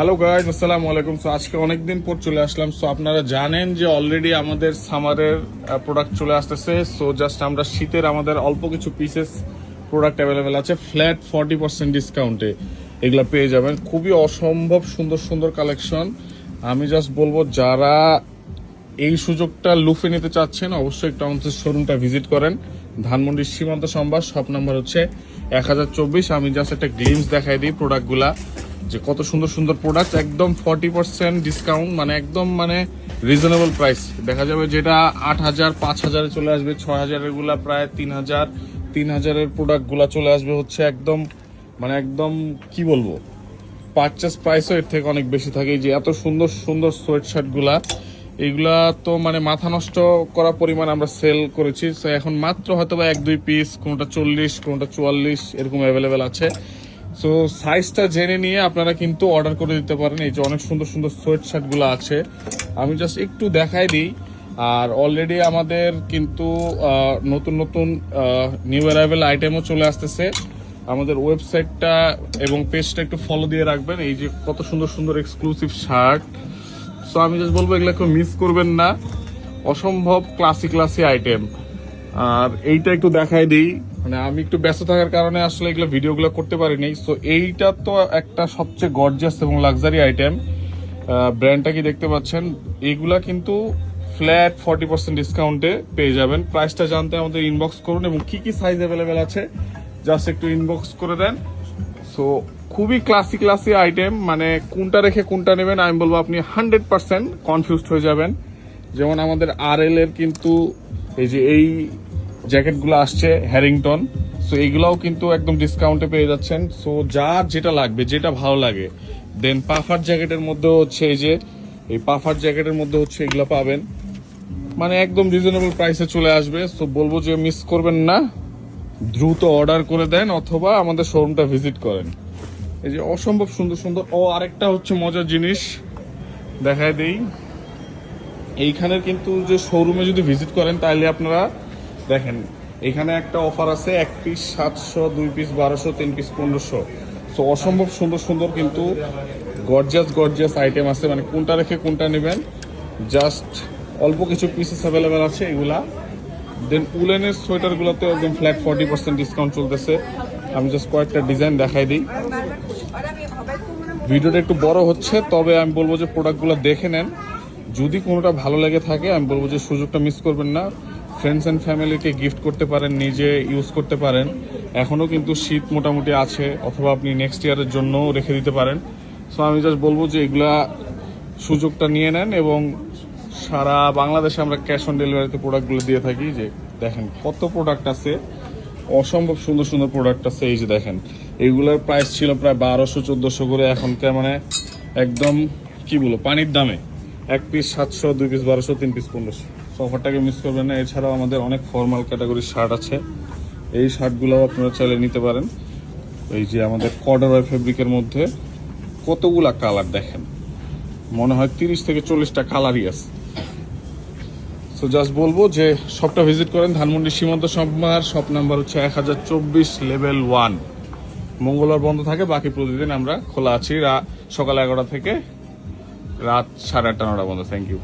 Hello guys, আসসালামু আলাইকুম। So আজকে অনেকদিন পর চলে আসলাম। সো আপনারা জানেন যে অলরেডি আমাদের সামারের প্রোডাক্ট চলে আসতেছে। সো জাস্ট আমরা শীতের আমাদের অল্প কিছু পিসেস প্রোডাক্ট অ্যাভেলেবেল আছে ফ্ল্যাট 40% ডিসকাউন্টে এগুলা পেয়ে যাবেন। খুবই অসম্ভব সুন্দর সুন্দর কালেকশন। আমি জাস্ট বলবো যারা এই সুযোগটা লুফে নিতে চাচ্ছেন অবশ্যই একটু আমাদের শোরুমটা ভিজিট করেন। ধানমন্ডির সীমান্ত সম্ভার, শপ নাম্বার হচ্ছে 1024। আমি জাস্ট একটা গ্লিমস দেখাই দিই প্রোডাক্টগুলা, যে কত সুন্দর সুন্দর প্রোডাক্ট, একদম 40% ডিসকাউন্ট, মানে একদম রিজনেবল প্রাইস। দেখা যাবে যেটা 8000 5000 চলে আসবে, 6000 এগুলা প্রায় 3000 প্রোডাক্টগুলা চলে আসবে হচ্ছে একদম একদম কি বলবো, পারচেস প্রাইসও এর থেকে অনেক বেশি থাকে। এই যে এত সুন্দর সুন্দর সোয়েট শার্টগুলা, এইগুলা তো মাথা নষ্ট করা পরিমাণ আমরা সেল করেছি। তো এখন মাত্র হয়তো বা 1-2 পিস, কোনোটা 40 কোনোটা 44 এরকম অ্যাভেলেবেল আছে। সো সাইজটা জেনে নিয়ে আপনারা কিন্তু অর্ডার করে দিতে পারেন। এই যে অনেক সুন্দর সুন্দর সোয়েট শার্টগুলো আছে, আমি জাস্ট একটু দেখাই দিই। আর অলরেডি আমাদের কিন্তু নতুন নতুন নিউ অ্যারাইভেল আইটেমও চলে আসতেছে। আমাদের ওয়েবসাইটটা এবং পেজটা একটু ফলো দিয়ে রাখবেন। এই যে কত সুন্দর সুন্দর এক্সক্লুসিভ শার্ট। সো আমি জাস্ট বলবো এগুলো কেউ মিস করবেন না, অসম্ভব ক্লাসি আইটেম। আর এইটা একটু দেখাই দিই, আমি একটু ব্যস্ত থাকার কারণে আসলে এগুলো ভিডিওগুলো করতে পারিনি। সো এইটা তো একটা সবচেয়ে গর্জিয়াস এবং লাক্সারি আইটেম। ব্র্যান্ডটা কি দেখতে পাচ্ছেন, এইগুলা কিন্তু ফ্ল্যাট 40% ডিসকাউন্টে পেয়ে যাবেন। প্রাইসটা জানতে আমাদের ইনবক্স করুন এবং কি কি সাইজ অ্যাভেলেবেল আছে জাস্ট একটু ইনবক্স করে দেন। সো খুবই ক্লাসি আইটেম, কোনটা রেখে কোনটা নেবেন আমি বলবো আপনি 100% কনফিউজড হয়ে যাবেন। যেমন আমাদের RL এর কিন্তু এই যে এই জ্যাকেটগুলো আসছে হ্যারিংটন, সো এইগুলাও কিন্তু একদম ডিসকাউন্টে পেয়ে যাচ্ছেন। সো যার যেটা লাগবে, যেটা ভালো লাগে। দেন পাফার জ্যাকেটের মধ্যে হচ্ছে এই যে এই পাফার জ্যাকেটের মধ্যে হচ্ছে এগুলো পাবেন, একদম রিজনেবল প্রাইসে চলে আসবে। সো বলবো যে মিস করবেন না, দ্রুত অর্ডার করে দেন অথবা আমাদের শোরুমটা ভিজিট করেন। এই যে অসম্ভব সুন্দর সুন্দর। আরেকটা হচ্ছে মজার জিনিস দেখায় দেই, এইখানের কিন্তু যে শোরুমে যদি ভিজিট করেন তাহলে আপনারা দেখেন এখানে একটা অফার আছে, 1 পিস 700, 2 পিস 1200, 3 পিস 1500। সো অসম্ভব সুন্দর সুন্দর কিন্তু গর্জিয়াস আইটেম আছে, কোনটা রেখে কোনটা নেবেন। জাস্ট অল্প কিছু পিসেস অ্যাভেলেবেল আছে এগুলা। দেন উলেনের সোয়েটারগুলোতে একদম ফ্ল্যাট 40% ডিসকাউন্ট চলতেছে। আমি জাস্ট কয়েকটা ডিজাইন দেখাই দিই। ভিডিওটা একটু বড় হচ্ছে, তবে আমি বলবো যে প্রোডাক্টগুলো দেখে নেন। যদি কোনোটা ভালো লেগে থাকে আমি বলবো যে সুযোগটা মিস করবেন না। ফ্রেন্ডস অ্যান্ড ফ্যামিলিকে গিফট করতে পারেন, নিজে ইউজ করতে পারেন। এখনও কিন্তু শীত মোটামুটি আছে, অথবা আপনি নেক্সট ইয়ারের জন্য রেখে দিতে পারেন। সো আমি জাস্ট বলবো যে এগুলা সুযোগটা নিয়ে নেন, এবং সারা বাংলাদেশে আমরা ক্যাশ অন ডেলিভারিতে প্রোডাক্টগুলো দিয়ে থাকি। যে দেখেন কত প্রোডাক্ট আছে, অসম্ভব সুন্দর সুন্দর প্রোডাক্ট আছে। এই যে দেখেন এইগুলোর প্রাইস ছিল প্রায় 1200-1400 করে, এখনকার একদম কি বলবো পানির দামে। 1 পিস 700, 2 পিস 1200, 3 পিস 1500। অফারটাকে মিস করবেন না। এছাড়াও আমাদের অনেক ফর্মাল ক্যাটাগরির শার্ট আছে, এই শার্টগুলোও আপনারা চাইলে নিতে পারেন। এই যে আমাদের কর্ডুরয় ফেব্রিকের মধ্যে কতগুলা কালার দেখেন, মনে হয় 30 থেকে 40টা কালারই আছে। সো জাস্ট বলবো যে শপটা ভিজিট করেন। ধানমন্ডি সীমান্ত সম্ভার, শপ নাম্বার হচ্ছে 1024, লেভেল 1। মঙ্গলবার বন্ধ থাকে, বাকি প্রতিদিন আমরা খোলা আছি সকাল 11টা থেকে রাত 8:30-9টা বন্ধ। Thank you.